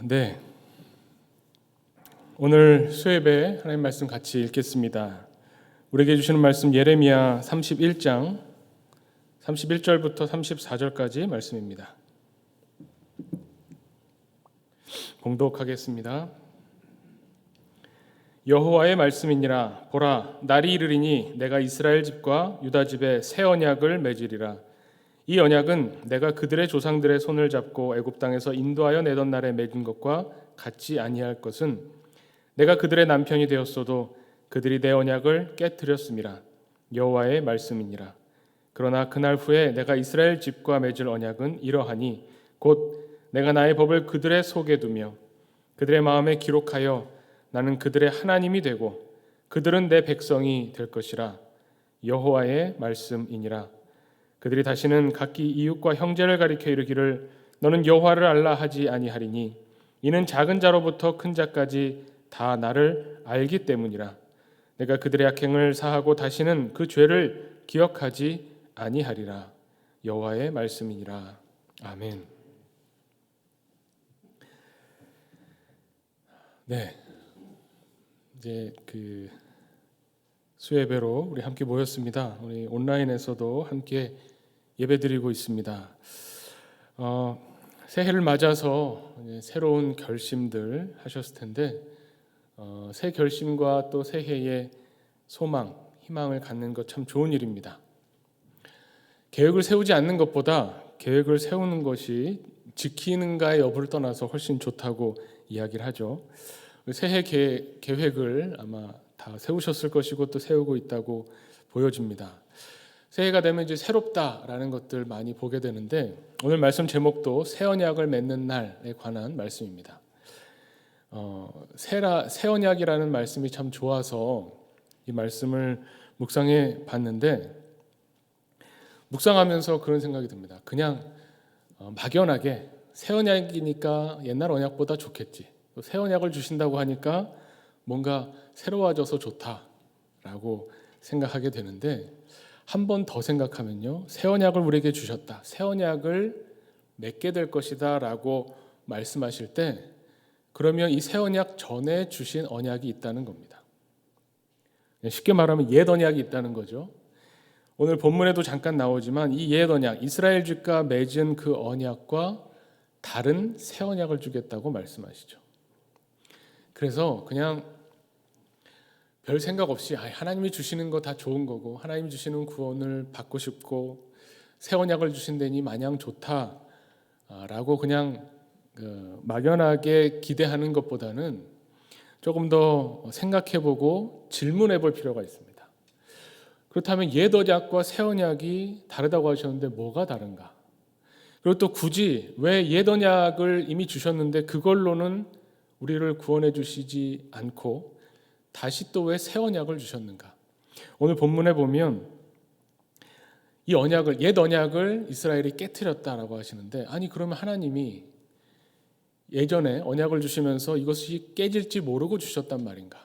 네. 오늘 수요예배 하나님 말씀 같이 읽겠습니다. 우리에게 주시는 말씀 예레미야 31장 31절부터 34절까지 말씀입니다. 봉독하겠습니다. 여호와의 말씀이니라. 보라, 날이 이르리니 내가 이스라엘 집과 유다 집에 새 언약을 맺으리라. 이 언약은 내가 그들의 조상들의 손을 잡고 애굽 땅에서 인도하여 내던 날에 맺은 것과 같지 아니할 것은 내가 그들의 남편이 되었어도 그들이 내 언약을 깨뜨렸음이라. 여호와의 말씀이니라. 그러나 그날 후에 내가 이스라엘 집과 맺을 언약은 이러하니 곧 내가 나의 법을 그들의 속에 두며 그들의 마음에 기록하여 나는 그들의 하나님이 되고 그들은 내 백성이 될 것이라. 여호와의 말씀이니라. 그들이 다시는 각기 이웃과 형제를 가리켜 이르기를 너는 여호와를 알라 하지 아니하리니 이는 작은 자로부터 큰 자까지 다 나를 알기 때문이라. 내가 그들의 악행을 사하고 다시는 그 죄를 기억하지 아니하리라. 여호와의 말씀이니라. 아멘. 네, 이제 수예배로 우리 함께 모였습니다. 우리 온라인에서도 함께 예배드리고 있습니다. 새해를 맞아서 새로운 결심들 하셨을 텐데 새 결심과 또 새해의 소망, 희망을 갖는 것 참 좋은 일입니다. 계획을 세우지 않는 것보다 계획을 세우는 것이 지키는가의 여부를 떠나서 훨씬 좋다고 이야기를 하죠. 새해 계획을 아마 다 세우셨을 것이고 또 세우고 있다고 보여집니다. 새해가 되면 이제 새롭다라는 것들 많이 보게 되는데 오늘 말씀 제목도 새 언약을 맺는 날에 관한 말씀입니다. 새 언약이라는 말씀이 참 좋아서 이 말씀을 묵상해 봤는데 묵상하면서 그런 생각이 듭니다. 그냥 막연하게 새 언약이니까 옛날 언약보다 좋겠지. 또 새 언약을 주신다고 하니까 뭔가 새로워져서 좋다라고 생각하게 되는데 한 번 더 생각하면요. 새 언약을 우리에게 주셨다. 새 언약을 맺게 될 것이다 라고 말씀하실 때 그러면 이 새 언약 전에 주신 언약이 있다는 겁니다. 쉽게 말하면 옛 언약이 있다는 거죠. 오늘 본문에도 잠깐 나오지만 이 옛 언약, 이스라엘 집과 맺은 그 언약과 다른 새 언약을 주겠다고 말씀하시죠. 그래서 그냥 별 생각 없이 하나님이 주시는 거 다 좋은 거고 하나님이 주시는 구원을 받고 싶고 새 언약을 주신다니 마냥 좋다라고 그냥 막연하게 기대하는 것보다는 조금 더 생각해보고 질문해볼 필요가 있습니다. 그렇다면 옛 언약과 새 언약이 다르다고 하셨는데 뭐가 다른가? 그리고 또 굳이 왜 옛 언약을 이미 주셨는데 그걸로는 우리를 구원해 주시지 않고 다시 또 왜 새 언약을 주셨는가? 오늘 본문에 보면 이 언약을 옛 언약을 이스라엘이 깨트렸다라고 하시는데 아니 그러면 하나님이 예전에 언약을 주시면서 이것이 깨질지 모르고 주셨단 말인가?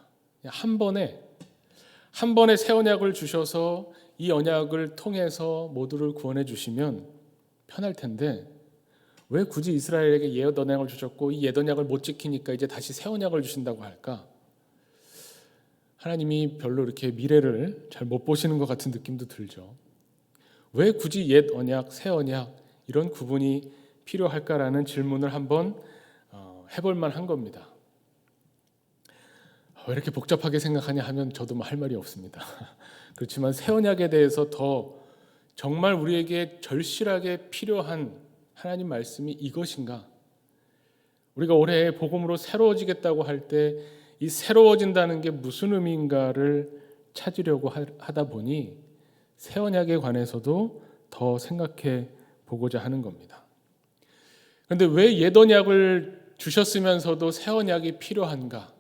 한 번에 새 언약을 주셔서 이 언약을 통해서 모두를 구원해 주시면 편할 텐데 왜 굳이 이스라엘에게 옛 언약을 주셨고 이 옛 언약을 못 지키니까 이제 다시 새 언약을 주신다고 할까? 하나님이 별로 이렇게 미래를 잘 못 보시는 것 같은 느낌도 들죠. 왜 굳이 옛 언약, 새 언약 이런 구분이 필요할까라는 질문을 한번 해볼 만한 겁니다. 왜 이렇게 복잡하게 생각하냐 하면 저도 할 말이 없습니다. 그렇지만 새 언약에 대해서 더 정말 우리에게 절실하게 필요한 하나님 말씀이 이것인가? 우리가 올해 복음으로 새로워지겠다고 할 때 이 새로워진다는 게 무슨 의미인가를 찾으려고 하다 보니 새 언약에 관해서도 더 생각해 보고자 하는 겁니다. 그런데 왜 옛 언약을 주셨으면서도 새 언약이 필요한가?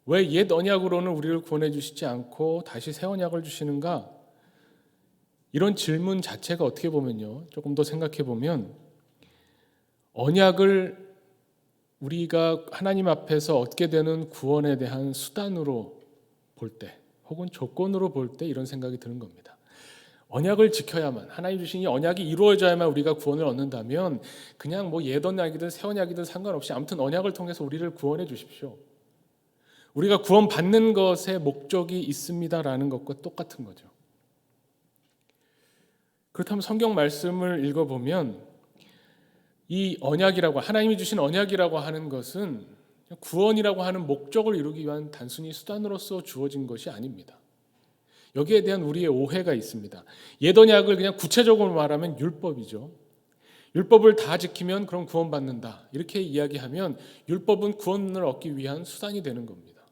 왜 옛 언약으로는 우리를 구원해 주시지 않고 다시 새 언약을 주시는가? 이런 질문 자체가 어떻게 보면요. 조금 더 생각해 보면 언약을 우리가 하나님 앞에서 얻게 되는 구원에 대한 수단으로 볼 때 혹은 조건으로 볼 때 이런 생각이 드는 겁니다. 언약을 지켜야만, 하나님 주신 이 언약이 이루어져야만 우리가 구원을 얻는다면 그냥 뭐 옛 언약이든 새 언약이든 상관없이 아무튼 언약을 통해서 우리를 구원해 주십시오. 우리가 구원받는 것에 목적이 있습니다라는 것과 똑같은 거죠. 그렇다면 성경 말씀을 읽어보면 이 언약이라고, 하나님이 주신 언약이라고 하는 것은 구원이라고 하는 목적을 이루기 위한 단순히 수단으로서 주어진 것이 아닙니다. 여기에 대한 우리의 오해가 있습니다. 옛 언약을 그냥 구체적으로 말하면 율법이죠. 율법을 다 지키면 그럼 구원받는다. 이렇게 이야기하면 율법은 구원을 얻기 위한 수단이 되는 겁니다.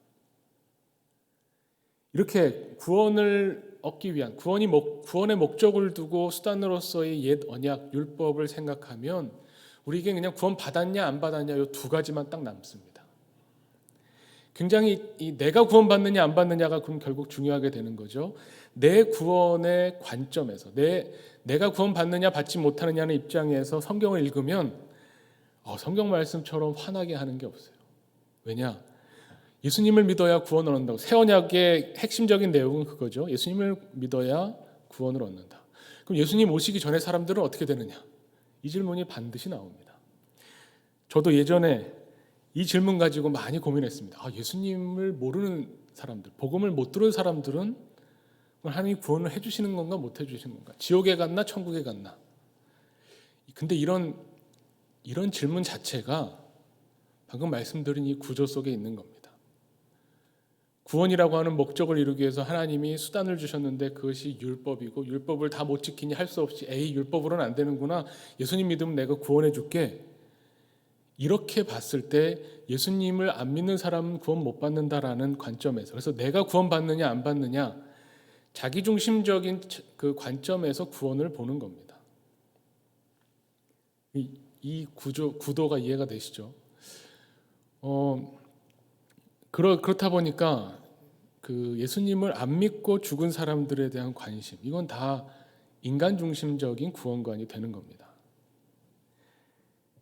이렇게 구원을 얻기 위한, 구원의 목적을 두고 수단으로서의 옛 언약, 율법을 생각하면 우리에게 그냥 구원 받았냐 안 받았냐 이 두 가지만 딱 남습니다. 굉장히 내가 구원받느냐 안 받느냐가 그럼 결국 중요하게 되는 거죠. 내 구원의 관점에서 내가 구원받느냐 받지 못하느냐는 입장에서 성경을 읽으면 성경 말씀처럼 화나게 하는 게 없어요. 왜냐? 예수님을 믿어야 구원을 얻는다고. 새 언약의 핵심적인 내용은 그거죠. 예수님을 믿어야 구원을 얻는다. 그럼 예수님 오시기 전에 사람들은 어떻게 되느냐? 이 질문이 반드시 나옵니다. 저도 예전에 이 질문 가지고 많이 고민했습니다. 예수님을 모르는 사람들, 복음을 못 들은 사람들은 하나님이 구원을 해주시는 건가 못 해주시는 건가? 지옥에 갔나 천국에 갔나? 근데 이런 질문 자체가 방금 말씀드린 이 구조 속에 있는 겁니다. 구원이라고 하는 목적을 이루기 위해서 하나님이 수단을 주셨는데 그것이 율법이고 율법을 다 못 지키니 할 수 없이 율법으로는 안 되는구나. 예수님 믿으면 내가 구원해 줄게. 이렇게 봤을 때 예수님을 안 믿는 사람은 구원 못 받는다라는 관점에서, 그래서 내가 구원 받느냐 안 받느냐 자기중심적인 그 관점에서 구원을 보는 겁니다. 이 구도가 이해가 되시죠? 그렇다 보니까 그 예수님을 안 믿고 죽은 사람들에 대한 관심, 이건 다 인간 중심적인 구원관이 되는 겁니다.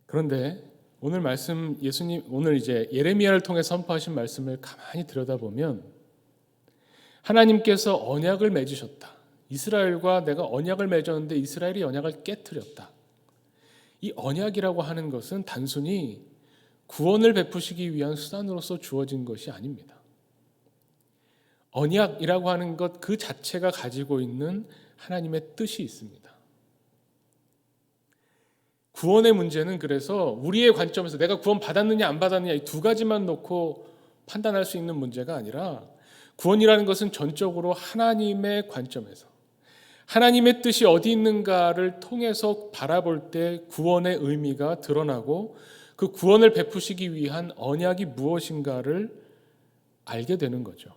그런데 오늘 말씀, 예수님 오늘 이제 예레미야를 통해 선포하신 말씀을 가만히 들여다보면 하나님께서 언약을 맺으셨다. 이스라엘과 내가 언약을 맺었는데 이스라엘이 언약을 깨트렸다. 이 언약이라고 하는 것은 단순히 구원을 베푸시기 위한 수단으로서 주어진 것이 아닙니다. 언약이라고 하는 것 그 자체가 가지고 있는 하나님의 뜻이 있습니다. 구원의 문제는 그래서 우리의 관점에서 내가 구원 받았느냐 안 받았느냐 이 두 가지만 놓고 판단할 수 있는 문제가 아니라 구원이라는 것은 전적으로 하나님의 관점에서 하나님의 뜻이 어디 있는가를 통해서 바라볼 때 구원의 의미가 드러나고 그 구원을 베푸시기 위한 언약이 무엇인가를 알게 되는 거죠.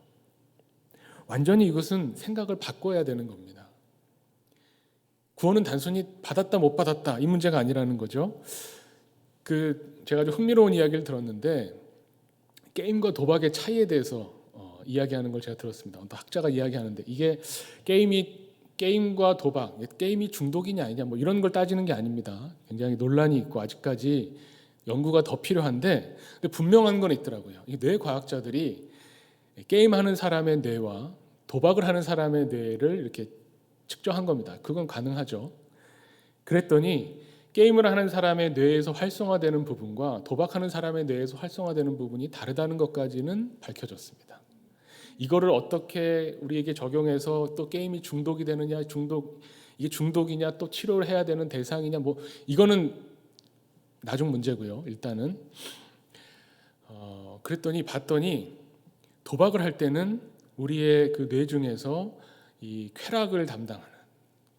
완전히 이것은 생각을 바꿔야 되는 겁니다. 구원은 단순히 받았다 못 받았다 이 문제가 아니라는 거죠. 제가 아주 흥미로운 이야기를 들었는데 게임과 도박의 차이에 대해서 이야기하는 걸 제가 들었습니다. 어떤 학자가 이야기하는데 이게 게임과 도박, 게임이 중독이냐 아니냐 뭐 이런 걸 따지는 게 아닙니다. 굉장히 논란이 있고 아직까지 연구가 더 필요한데 근데 분명한 건 있더라고요. 이 뇌과학자들이 게임하는 사람의 뇌와 도박을 하는 사람의 뇌를 이렇게 측정한 겁니다. 그건 가능하죠. 그랬더니 게임을 하는 사람의 뇌에서 활성화되는 부분과 도박하는 사람의 뇌에서 활성화되는 부분이 다르다는 것까지는 밝혀졌습니다. 이거를 어떻게 우리에게 적용해서 또 게임이 중독이 되느냐, 이게 중독이냐, 또 치료를 해야 되는 대상이냐, 뭐 이거는 나중 문제고요. 일단은 그랬더니 봤더니 도박을 할 때는 우리의 그 뇌 중에서 이 쾌락을 담당하는,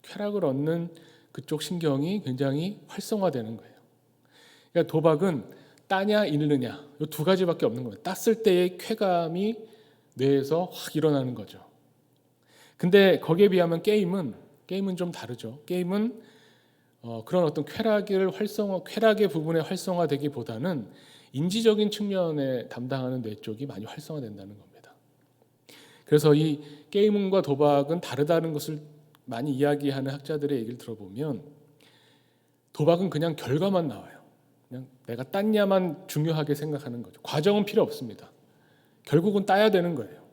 쾌락을 얻는 그쪽 신경이 굉장히 활성화되는 거예요. 그러니까 도박은 따냐 잃느냐 이 두 가지밖에 없는 거예요. 땄을 때의 쾌감이 뇌에서 확 일어나는 거죠. 근데 거기에 비하면 게임은 좀 다르죠. 게임은 그런 어떤 쾌락의 부분에 활성화되기보다는 인지적인 측면에 담당하는 뇌 쪽이 많이 활성화된다는 겁니다. 그래서 이 게임과 도박은 다르다는 것을 많이 이야기하는 학자들의 얘기를 들어보면 도박은 그냥 결과만 나와요. 그냥 내가 땄냐만 중요하게 생각하는 거죠. 과정은 필요 없습니다. 결국은 따야 되는 거예요.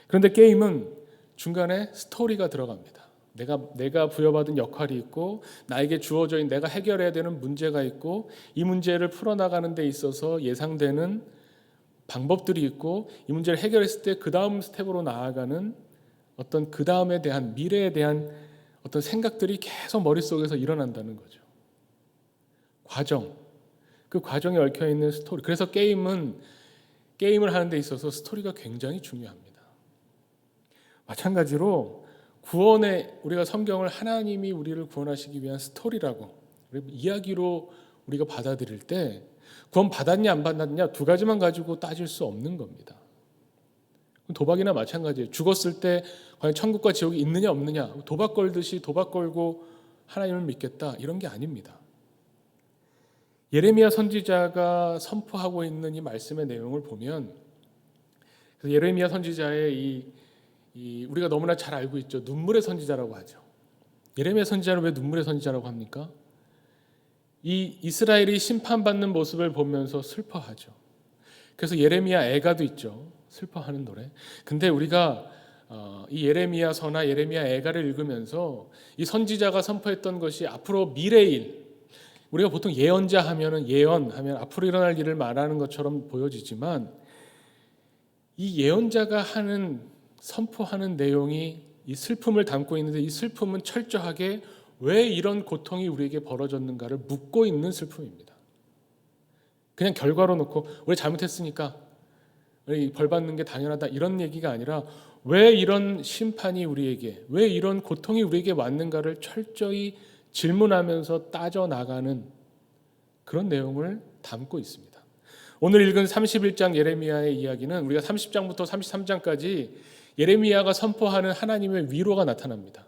그런데 게임은 중간에 스토리가 들어갑니다. 내가 부여받은 역할이 있고 나에게 주어져 있는 내가 해결해야 되는 문제가 있고 이 문제를 풀어나가는 데 있어서 예상되는 방법들이 있고 이 문제를 해결했을 때 그 다음 스텝으로 나아가는 어떤 그 다음에 대한 미래에 대한 어떤 생각들이 계속 머릿속에서 일어난다는 거죠. 과정, 그 과정에 얽혀있는 스토리. 그래서 게임을 하는 데 있어서 스토리가 굉장히 중요합니다. 마찬가지로 구원에 우리가 성경을 하나님이 우리를 구원하시기 위한 스토리라고 이야기로 우리가 받아들일 때 구원 받았냐 안 받았냐 두 가지만 가지고 따질 수 없는 겁니다. 도박이나 마찬가지예요. 죽었을 때 과연 천국과 지옥이 있느냐 없느냐 도박 걸듯이 도박 걸고 하나님을 믿겠다 이런 게 아닙니다. 예레미야 선지자가 선포하고 있는 이 말씀의 내용을 보면 예레미야 선지자의 이 우리가 너무나 잘 알고 있죠. 눈물의 선지자라고 하죠. 예레미야 선지자를 왜 눈물의 선지자라고 합니까? 이 이스라엘이 심판받는 모습을 보면서 슬퍼하죠. 그래서 예레미야 애가도 있죠. 슬퍼하는 노래. 근데 우리가 이 예레미야서나 예레미야 애가를 읽으면서 이 선지자가 선포했던 것이 앞으로 미래일, 우리가 보통 예언자 하면은 예언하면 앞으로 일어날 일을 말하는 것처럼 보여지지만 이 예언자가 선포하는 내용이 이 슬픔을 담고 있는데 이 슬픔은 철저하게 왜 이런 고통이 우리에게 벌어졌는가를 묻고 있는 슬픔입니다. 그냥 결과로 놓고 우리 잘못했으니까 우리 벌 받는 게 당연하다 이런 얘기가 아니라 왜 이런 심판이 우리에게, 왜 이런 고통이 우리에게 왔는가를 철저히 질문하면서 따져나가는 그런 내용을 담고 있습니다. 오늘 읽은 31장 예레미야의 이야기는 우리가 30장부터 33장까지 예레미야가 선포하는 하나님의 위로가 나타납니다.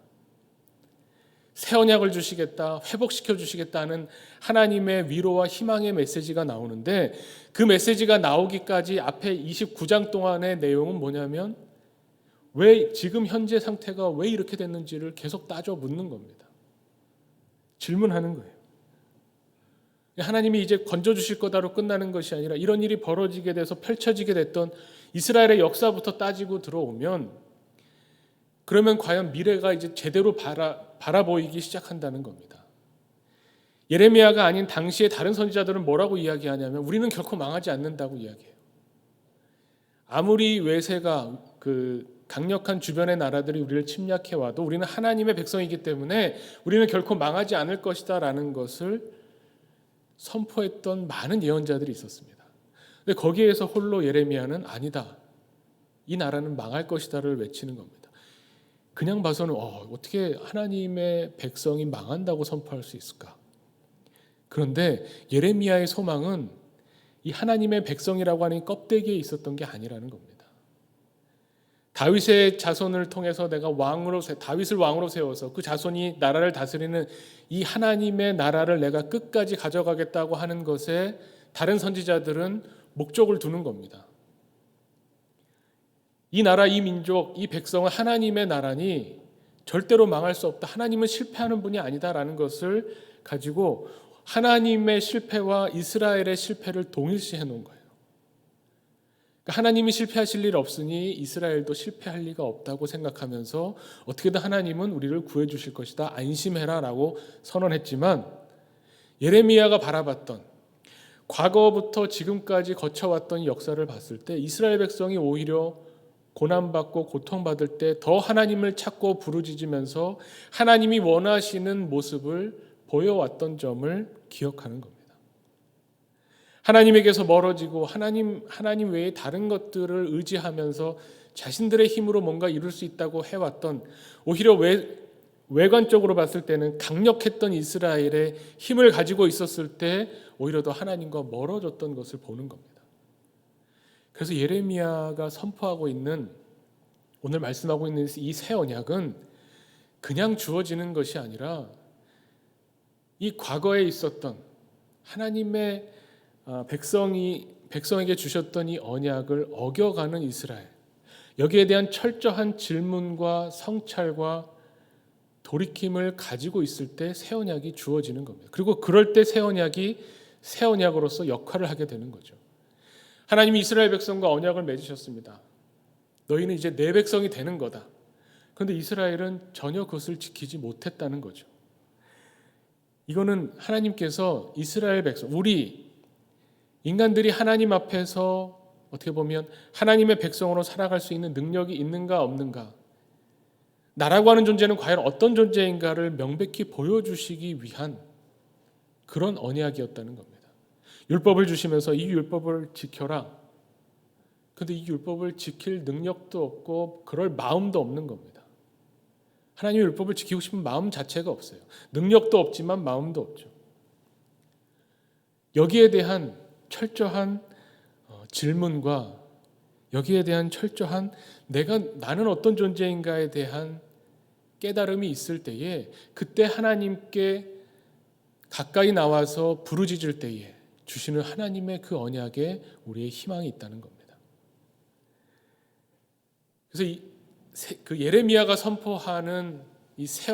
새 언약을 주시겠다, 회복시켜 주시겠다는 하나님의 위로와 희망의 메시지가 나오는데 그 메시지가 나오기까지 앞에 29장 동안의 내용은 뭐냐면 왜 지금 현재 상태가 왜 이렇게 됐는지를 계속 따져 묻는 겁니다. 질문하는 거예요. 하나님이 이제 건져주실 거다로 끝나는 것이 아니라 이런 일이 벌어지게 돼서 펼쳐지게 됐던 이스라엘의 역사부터 따지고 들어오면 그러면 과연 미래가 이제 제대로 바라보이기 시작한다는 겁니다. 예레미야가 아닌 당시의 다른 선지자들은 뭐라고 이야기하냐면 우리는 결코 망하지 않는다고 이야기해요. 아무리 외세가 강력한 주변의 나라들이 우리를 침략해 와도 우리는 하나님의 백성이기 때문에 우리는 결코 망하지 않을 것이다 라는 것을 선포했던 많은 예언자들이 있었습니다. 근데 거기에서 홀로 예레미야는 아니다. 이 나라는 망할 것이다를 외치는 겁니다. 그냥 봐서는 어떻게 하나님의 백성이 망한다고 선포할 수 있을까? 그런데 예레미야의 소망은 이 하나님의 백성이라고 하는 껍데기에 있었던 게 아니라는 겁니다. 다윗의 자손을 통해서 내가 다윗을 왕으로 세워서 그 자손이 나라를 다스리는 이 하나님의 나라를 내가 끝까지 가져가겠다고 하는 것에 다른 선지자들은 목적을 두는 겁니다. 이 나라, 이 민족, 이 백성은 하나님의 나라니 절대로 망할 수 없다. 하나님은 실패하는 분이 아니다라는 것을 가지고 하나님의 실패와 이스라엘의 실패를 동일시해 놓은 거예요. 그러니까 하나님이 실패하실 일 없으니 이스라엘도 실패할 리가 없다고 생각하면서 어떻게든 하나님은 우리를 구해 주실 것이다. 안심해라 라고 선언했지만 예레미야가 바라봤던 과거부터 지금까지 거쳐왔던 역사를 봤을 때 이스라엘 백성이 오히려 고난받고 고통받을 때 더 하나님을 찾고 부르짖으면서 하나님이 원하시는 모습을 보여왔던 점을 기억하는 겁니다. 하나님에게서 멀어지고 하나님 외에 다른 것들을 의지하면서 자신들의 힘으로 뭔가 이룰 수 있다고 해왔던 오히려 외관적으로 봤을 때는 강력했던 이스라엘의 힘을 가지고 있었을 때 오히려 더 하나님과 멀어졌던 것을 보는 겁니다. 그래서 예레미야가 선포하고 있는 오늘 말씀하고 있는 이 새 언약은 그냥 주어지는 것이 아니라 이 과거에 있었던 하나님의 백성에게 주셨던 이 언약을 어겨가는 이스라엘, 여기에 대한 철저한 질문과 성찰과 돌이킴을 가지고 있을 때 새 언약이 주어지는 겁니다. 그리고 그럴 때 새 언약이 새 언약으로서 역할을 하게 되는 거죠. 하나님이 이스라엘 백성과 언약을 맺으셨습니다. 너희는 이제 내 백성이 되는 거다. 그런데 이스라엘은 전혀 그것을 지키지 못했다는 거죠. 이거는 하나님께서 이스라엘 백성, 우리 인간들이 하나님 앞에서 어떻게 보면 하나님의 백성으로 살아갈 수 있는 능력이 있는가 없는가, 나라고 하는 존재는 과연 어떤 존재인가를 명백히 보여주시기 위한 그런 언약이었다는 겁니다. 율법을 주시면서 이 율법을 지켜라. 그런데 이 율법을 지킬 능력도 없고 그럴 마음도 없는 겁니다. 하나님의 율법을 지키고 싶은 마음 자체가 없어요. 능력도 없지만 마음도 없죠. 여기에 대한 철저한 질문과 여기에 대한 철저한 나는 어떤 존재인가에 대한 깨달음이 있을 때에, 그때 하나님께 가까이 나와서 부르짖을 때에 주시는 하나님의 그 언약에 우리의 희망이 있다는 겁니다. 그래서 그 예레미야가 선포하는 이 새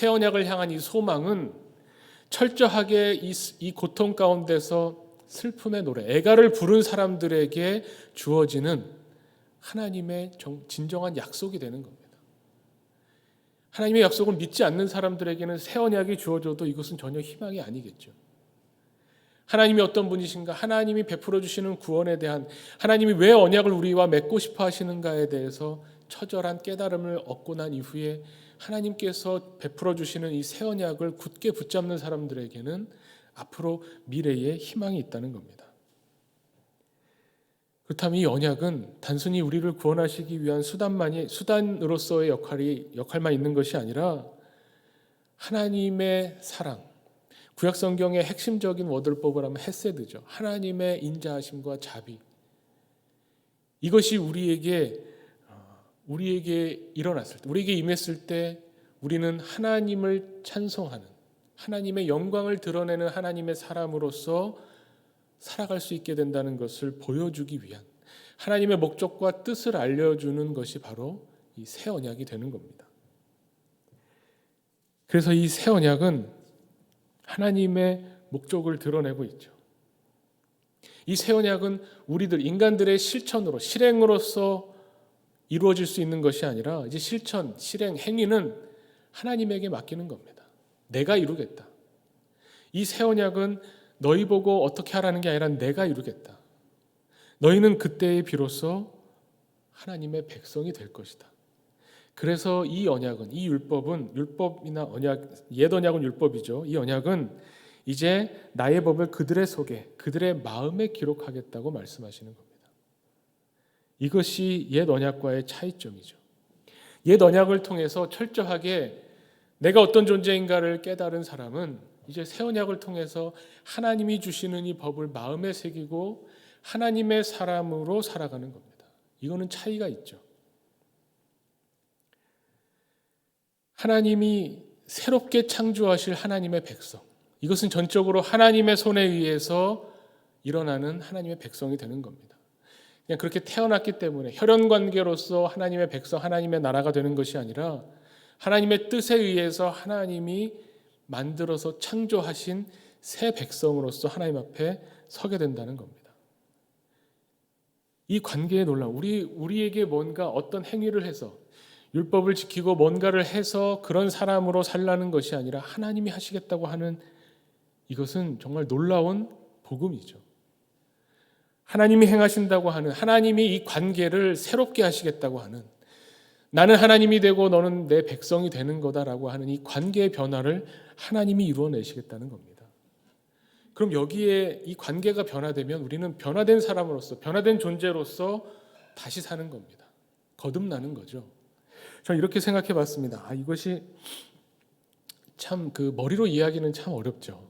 언약을 향한 이 소망은 철저하게 이 고통 가운데서 슬픔의 노래, 애가를 부른 사람들에게 주어지는 하나님의 진정한 약속이 되는 겁니다. 하나님의 약속을 믿지 않는 사람들에게는 새 언약이 주어져도 이것은 전혀 희망이 아니겠죠. 하나님이 어떤 분이신가, 하나님이 베풀어 주시는 구원에 대한, 하나님이 왜 언약을 우리와 맺고 싶어 하시는가에 대해서 처절한 깨달음을 얻고 난 이후에 하나님께서 베풀어 주시는 이 새 언약을 굳게 붙잡는 사람들에게는 앞으로 미래에 희망이 있다는 겁니다. 그렇다면 이 언약은 단순히 우리를 구원하시기 위한 수단으로서의 역할만 있는 것이 아니라 하나님의 사랑, 구약 성경의 핵심적인 워드를 뽑으라면 헤세드죠. 하나님의 인자하심과 자비. 이것이 우리에게 일어났을 때, 우리에게 임했을 때 우리는 하나님을 찬송하는, 하나님의 영광을 드러내는 하나님의 사람으로서 살아갈 수 있게 된다는 것을 보여주기 위한, 하나님의 목적과 뜻을 알려주는 것이 바로 이 새 언약이 되는 겁니다. 그래서 이 새 언약은 하나님의 목적을 드러내고 있죠. 이 새 언약은 우리들 인간들의 실행으로서 이루어질 수 있는 것이 아니라 이제 실행, 행위는 하나님에게 맡기는 겁니다. 내가 이루겠다. 이 새 언약은 너희 보고 어떻게 하라는 게 아니라 내가 이루겠다. 너희는 그때에 비로소 하나님의 백성이 될 것이다. 그래서 이 언약은, 이 율법이나 언약, 옛 언약은 율법이죠. 이 언약은 이제 나의 법을 그들의 속에, 그들의 마음에 기록하겠다고 말씀하시는 겁니다. 이것이 옛 언약과의 차이점이죠. 옛 언약을 통해서 철저하게 내가 어떤 존재인가를 깨달은 사람은 이제 새 언약을 통해서 하나님이 주시는 이 법을 마음에 새기고 하나님의 사람으로 살아가는 겁니다. 이거는 차이가 있죠. 하나님이 새롭게 창조하실 하나님의 백성, 이것은 전적으로 하나님의 손에 의해서 일어나는 하나님의 백성이 되는 겁니다. 그냥 그렇게 태어났기 때문에 혈연관계로서 하나님의 백성, 하나님의 나라가 되는 것이 아니라 하나님의 뜻에 의해서 하나님이 만들어서 창조하신 새 백성으로서 하나님 앞에 서게 된다는 겁니다. 이 관계의 놀라움, 우리에게 뭔가 어떤 행위를 해서 율법을 지키고 뭔가를 해서 그런 사람으로 살라는 것이 아니라 하나님이 하시겠다고 하는, 이것은 정말 놀라운 복음이죠. 하나님이 행하신다고 하는, 하나님이 이 관계를 새롭게 하시겠다고 하는, 나는 하나님이 되고 너는 내 백성이 되는 거다라고 하는 이 관계의 변화를 하나님이 이루어내시겠다는 겁니다. 그럼 여기에 이 관계가 변화되면 우리는 변화된 사람으로서, 변화된 존재로서 다시 사는 겁니다. 거듭나는 거죠. 저는 이렇게 생각해 봤습니다. 이것이 참 머리로 이해하기는 참 어렵죠.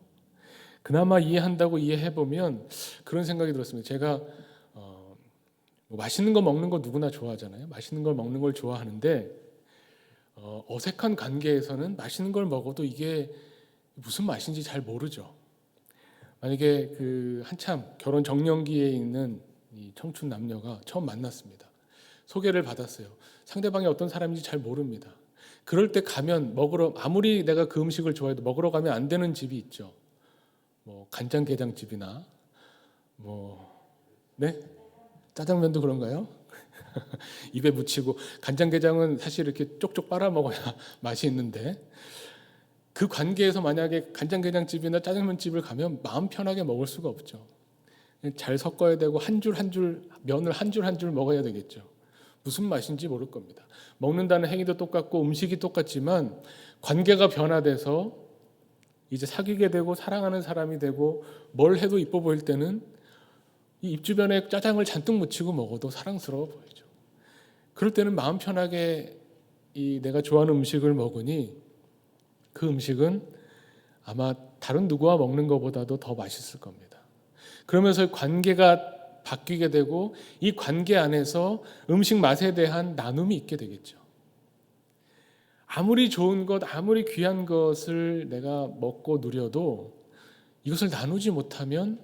그나마 이해한다고 이해해보면 그런 생각이 들었습니다. 제가 맛있는 거 먹는 거 누구나 좋아하잖아요. 맛있는 걸 먹는 걸 좋아하는데 어색한 관계에서는 맛있는 걸 먹어도 이게 무슨 맛인지 잘 모르죠. 만약에 한참 결혼 정년기에 있는 이 청춘 남녀가 처음 만났습니다. 소개를 받았어요. 상대방이 어떤 사람인지 잘 모릅니다. 그럴 때 가면 아무리 내가 그 음식을 좋아해도 먹으러 가면 안 되는 집이 있죠. 간장게장집이나 네? 짜장면도 그런가요? 입에 묻히고, 간장게장은 사실 이렇게 쪽쪽 빨아먹어야 맛이 있는데, 그 관계에서 만약에 간장게장집이나 짜장면집을 가면 마음 편하게 먹을 수가 없죠. 잘 섞어야 되고 한 줄 한 줄 면을 한 줄 한 줄 먹어야 되겠죠. 무슨 맛인지 모를 겁니다. 먹는다는 행위도 똑같고 음식이 똑같지만 관계가 변화돼서 이제 사귀게 되고 사랑하는 사람이 되고 뭘 해도 이뻐 보일 때는 이 입 주변에 짜장을 잔뜩 묻히고 먹어도 사랑스러워 보이죠. 그럴 때는 마음 편하게 이 내가 좋아하는 음식을 먹으니 그 음식은 아마 다른 누구와 먹는 것보다도 더 맛있을 겁니다. 그러면서 관계가 바뀌게 되고 이 관계 안에서 음식 맛에 대한 나눔이 있게 되겠죠. 아무리 좋은 것, 아무리 귀한 것을 내가 먹고 누려도 이것을 나누지 못하면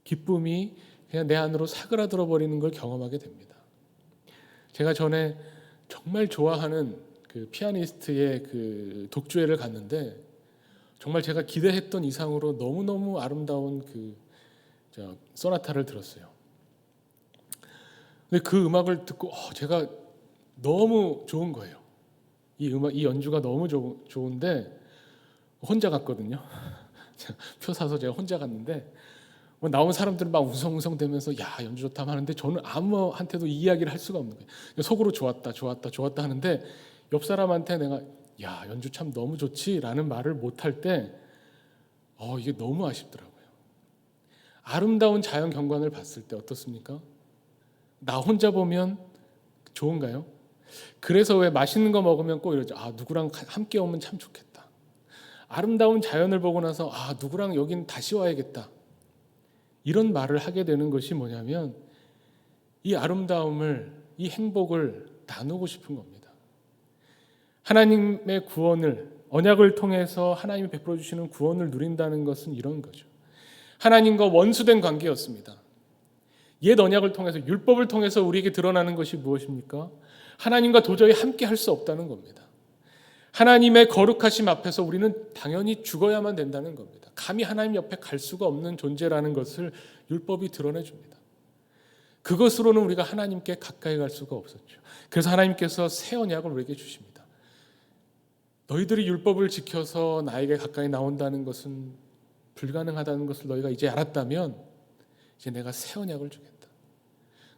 기쁨이 그냥 내 안으로 사그라들어 버리는 걸 경험하게 됩니다. 제가 전에 정말 좋아하는 그 피아니스트의 그 독주회를 갔는데 정말 제가 기대했던 이상으로 너무너무 아름다운 그 소나타를 들었어요. 근데 그 음악을 듣고 제가 너무 좋은 거예요. 이 연주가 너무 좋은데 혼자 갔거든요. 표 사서 제가 혼자 갔는데 나온 사람들은 막 웅성웅성대면서 야 연주 좋다 하는데 저는 아무한테도 이 이야기를 할 수가 없는 거예요. 속으로 좋았다 하는데 옆 사람한테 내가 야 연주 참 너무 좋지라는 말을 못할 때 이게 너무 아쉽더라고요. 아름다운 자연 경관을 봤을 때 어떻습니까? 나 혼자 보면 좋은가요? 그래서 왜 맛있는 거 먹으면 꼭 이러죠. 누구랑 함께 오면 참 좋겠다. 아름다운 자연을 보고 나서 누구랑 여긴 다시 와야겠다. 이런 말을 하게 되는 것이 뭐냐면 이 아름다움을, 이 행복을 나누고 싶은 겁니다. 하나님의 구원을, 언약을 통해서 하나님이 베풀어 주시는 구원을 누린다는 것은 이런 거죠. 하나님과 원수된 관계였습니다. 옛 언약을 통해서, 율법을 통해서 우리에게 드러나는 것이 무엇입니까? 하나님과 도저히 함께 할 수 없다는 겁니다. 하나님의 거룩하심 앞에서 우리는 당연히 죽어야만 된다는 겁니다. 감히 하나님 옆에 갈 수가 없는 존재라는 것을 율법이 드러내줍니다. 그것으로는 우리가 하나님께 가까이 갈 수가 없었죠. 그래서 하나님께서 새 언약을 우리에게 주십니다. 너희들이 율법을 지켜서 나에게 가까이 나온다는 것은 불가능하다는 것을 너희가 이제 알았다면 이제 내가 새 언약을 주겠다.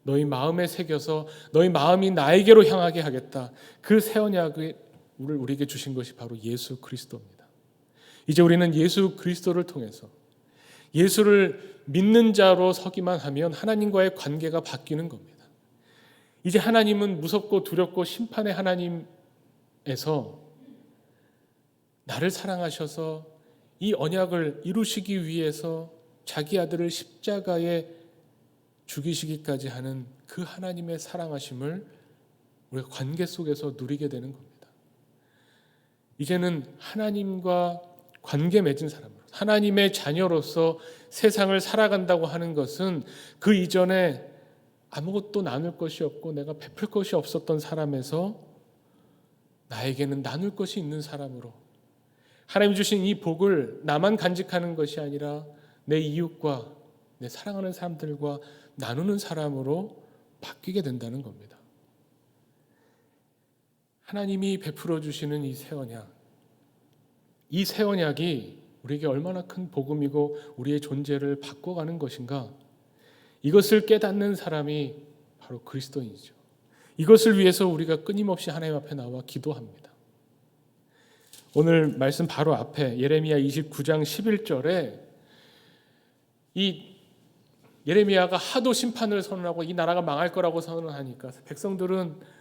너희 마음에 새겨서 너희 마음이 나에게로 향하게 하겠다. 그 새 언약을 우리에게 주신 것이 바로 예수 그리스도입니다. 이제 우리는 예수 그리스도를 통해서 예수를 믿는 자로 서기만 하면 하나님과의 관계가 바뀌는 겁니다. 이제 하나님은 무섭고 두렵고 심판의 하나님에서 나를 사랑하셔서 이 언약을 이루시기 위해서 자기 아들을 십자가에 죽이시기까지 하는 그 하나님의 사랑하심을 우리가 관계 속에서 누리게 되는 겁니다. 이제는 하나님과 관계 맺은 사람으로 하나님의 자녀로서 세상을 살아간다고 하는 것은 그 이전에 아무것도 나눌 것이 없고 내가 베풀 것이 없었던 사람에서 나에게는 나눌 것이 있는 사람으로 하나님 주신 이 복을 나만 간직하는 것이 아니라 내 이웃과 내 사랑하는 사람들과 나누는 사람으로 바뀌게 된다는 겁니다. 하나님이 베풀어 주시는 이 새 언약, 이 새 언약이 우리에게 얼마나 큰 복음이고 우리의 존재를 바꿔가는 것인가, 이것을 깨닫는 사람이 바로 그리스도인이죠. 이것을 위해서 우리가 끊임없이 하나님 앞에 나와 기도합니다. 오늘 말씀 바로 앞에 예레미야 29장 11절에 이 예레미야가 하도 심판을 선언하고 이 나라가 망할 거라고 선언하니까 백성들은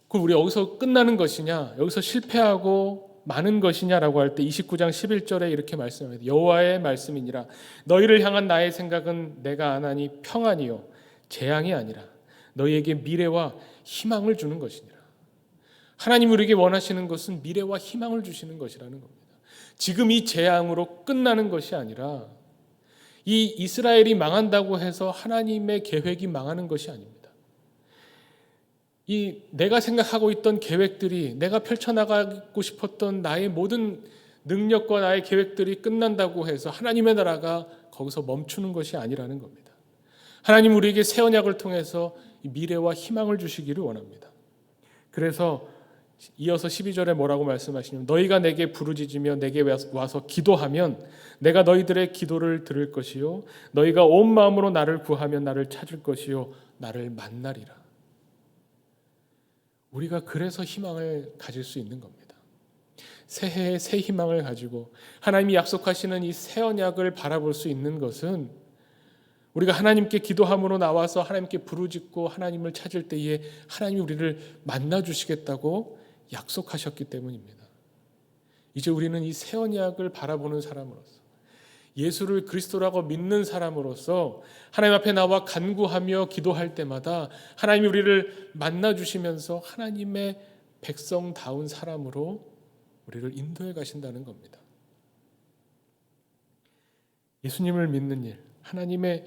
그럼 우리 여기서 끝나는 것이냐, 여기서 실패하고 마는 것이냐라고 할 때 29장 11절에 이렇게 말씀합니다. 여호와의 말씀이니라 너희를 향한 나의 생각은 내가 아나니 평안이요 재앙이 아니라 너희에게 미래와 희망을 주는 것이니라. 하나님이 우리에게 원하시는 것은 미래와 희망을 주시는 것이라는 겁니다. 지금 이 재앙으로 끝나는 것이 아니라 이 이스라엘이 망한다고 해서 하나님의 계획이 망하는 것이 아닙니다. 이 내가 생각하고 있던 계획들이, 내가 펼쳐나가고 싶었던 나의 모든 능력과 나의 계획들이 끝난다고 해서 하나님의 나라가 거기서 멈추는 것이 아니라는 겁니다. 하나님 우리에게 새 언약을 통해서 미래와 희망을 주시기를 원합니다. 그래서 이어서 12절에 뭐라고 말씀하시냐면 너희가 내게 부르짖으며 내게 와서 기도하면 내가 너희들의 기도를 들을 것이요 너희가 온 마음으로 나를 구하면 나를 찾을 것이요 나를 만나리라. 우리가 그래서 희망을 가질 수 있는 겁니다. 새해에 새 희망을 가지고 하나님이 약속하시는 이 새 언약을 바라볼 수 있는 것은 우리가 하나님께 기도함으로 나와서 하나님께 부르짖고 하나님을 찾을 때에 하나님이 우리를 만나주시겠다고 약속하셨기 때문입니다. 이제 우리는 이 새 언약을 바라보는 사람으로서 예수를 그리스도라고 믿는 사람으로서 하나님 앞에 나와 간구하며 기도할 때마다 하나님이 우리를 만나주시면서 하나님의 백성다운 사람으로 우리를 인도해 가신다는 겁니다. 예수님을 믿는 일, 하나님의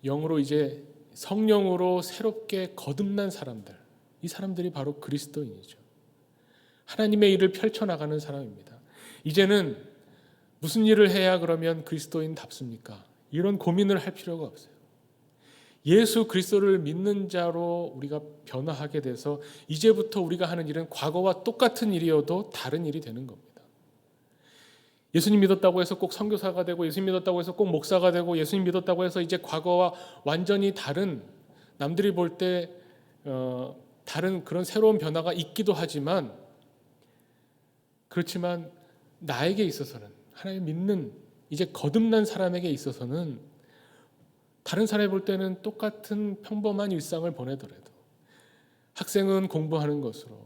영으로 이제 성령으로 새롭게 거듭난 사람들, 이 사람들이 바로 그리스도인이죠. 하나님의 일을 펼쳐나가는 사람입니다. 이제는 무슨 일을 해야 그러면 그리스도인답습니까? 이런 고민을 할 필요가 없어요. 예수 그리스도를 믿는 자로 우리가 변화하게 돼서 이제부터 우리가 하는 일은 과거와 똑같은 일이어도 다른 일이 되는 겁니다. 예수님 믿었다고 해서 꼭 선교사가 되고 예수님 믿었다고 해서 꼭 목사가 되고 예수님 믿었다고 해서 이제 과거와 완전히 다른 남들이 볼 때 다른 그런 새로운 변화가 있기도 하지만 그렇지만 나에게 있어서는 하나님 믿는 이제 거듭난 사람에게 있어서는 다른 사람이 볼 때는 똑같은 평범한 일상을 보내더라도 학생은 공부하는 것으로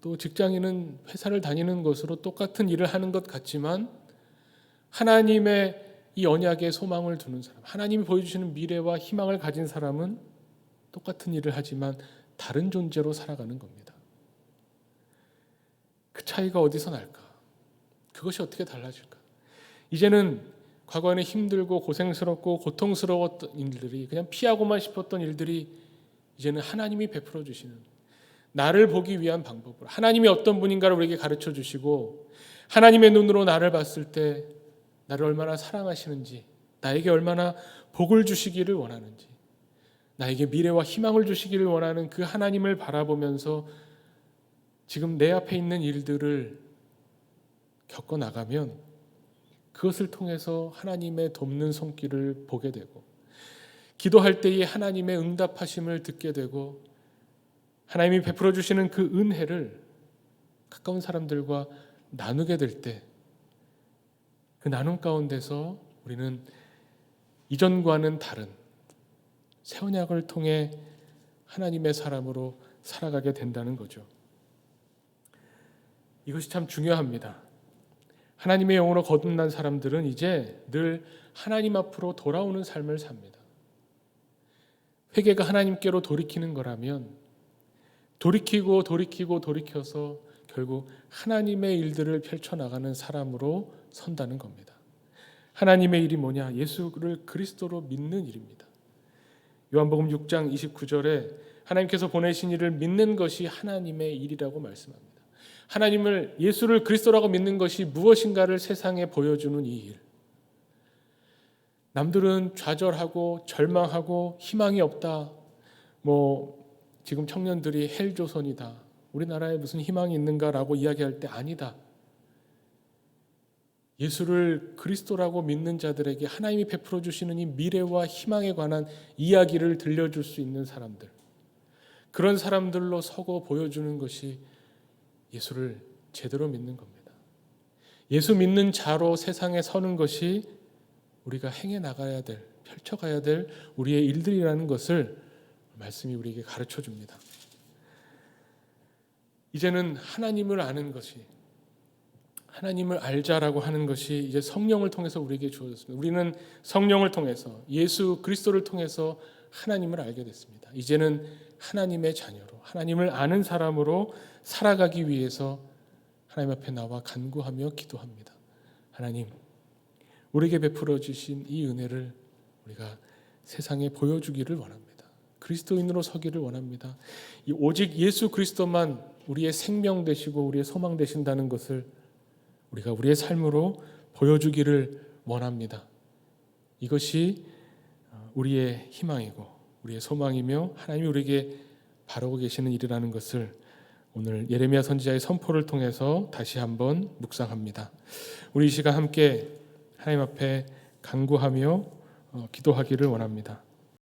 또 직장인은 회사를 다니는 것으로 똑같은 일을 하는 것 같지만 하나님의 이 언약에 소망을 두는 사람, 하나님이 보여주시는 미래와 희망을 가진 사람은 똑같은 일을 하지만 다른 존재로 살아가는 겁니다. 그 차이가 어디서 날까? 그것이 어떻게 달라질까? 이제는 과거에는 힘들고 고생스럽고 고통스러웠던 일들이 그냥 피하고만 싶었던 일들이 이제는 하나님이 베풀어 주시는 나를 보기 위한 방법으로 하나님이 어떤 분인가를 우리에게 가르쳐 주시고 하나님의 눈으로 나를 봤을 때 나를 얼마나 사랑하시는지 나에게 얼마나 복을 주시기를 원하는지 나에게 미래와 희망을 주시기를 원하는 그 하나님을 바라보면서 지금 내 앞에 있는 일들을 겪어나가면 그것을 통해서 하나님의 돕는 손길을 보게 되고 기도할 때에 하나님의 응답하심을 듣게 되고 하나님이 베풀어 주시는 그 은혜를 가까운 사람들과 나누게 될 때 그 나눔 가운데서 우리는 이전과는 다른 새 언약을 통해 하나님의 사람으로 살아가게 된다는 거죠. 이것이 참 중요합니다. 하나님의 영으로 거듭난 사람들은 이제 늘 하나님 앞으로 돌아오는 삶을 삽니다. 회개가 하나님께로 돌이키는 거라면 돌이켜서 결국 하나님의 일들을 펼쳐나가는 사람으로 선다는 겁니다. 하나님의 일이 뭐냐? 예수를 그리스도로 믿는 일입니다. 요한복음 6장 29절에 하나님께서 보내신 이를 믿는 것이 하나님의 일이라고 말씀합니다. 하나님을 예수를 그리스도라고 믿는 것이 무엇인가를 세상에 보여주는 이 일. 남들은 좌절하고 절망하고 희망이 없다. 지금 청년들이 헬조선이다. 우리나라에 무슨 희망이 있는가라고 이야기할 때 아니다. 예수를 그리스도라고 믿는 자들에게 하나님이 베풀어 주시는 이 미래와 희망에 관한 이야기를 들려줄 수 있는 사람들. 그런 사람들로 서고 보여주는 것이 예수를 제대로 믿는 겁니다. 예수 믿는 자로 세상에 서는 것이 우리가 행해 나가야 될, 펼쳐가야 될 우리의 일들이라는 것을 말씀이 우리에게 가르쳐 줍니다. 이제는 하나님을 아는 것이 하나님을 알자라고 하는 것이 이제 성령을 통해서 우리에게 주어졌습니다. 우리는 성령을 통해서 예수 그리스도를 통해서 하나님을 알게 됐습니다. 이제는 하나님의 자녀로 하나님을 아는 사람으로 살아가기 위해서 하나님 앞에 나와 간구하며 기도합니다. 하나님, 우리에게 베풀어 주신 이 은혜를 우리가 세상에 보여주기를 원합니다. 그리스도인으로 서기를 원합니다. 오직 예수 그리스도만 우리의 생명 되시고 우리의 소망 되신다는 것을 우리가 우리의 삶으로 보여주기를 원합니다. 이것이 우리의 희망이고 우리의 소망이며 하나님이 우리에게 바라고 계시는 일이라는 것을 오늘 예레미야 선지자의 선포를 통해서 다시 한번 묵상합니다. 우리 이 시간 함께 하나님 앞에 간구하며 기도하기를 원합니다.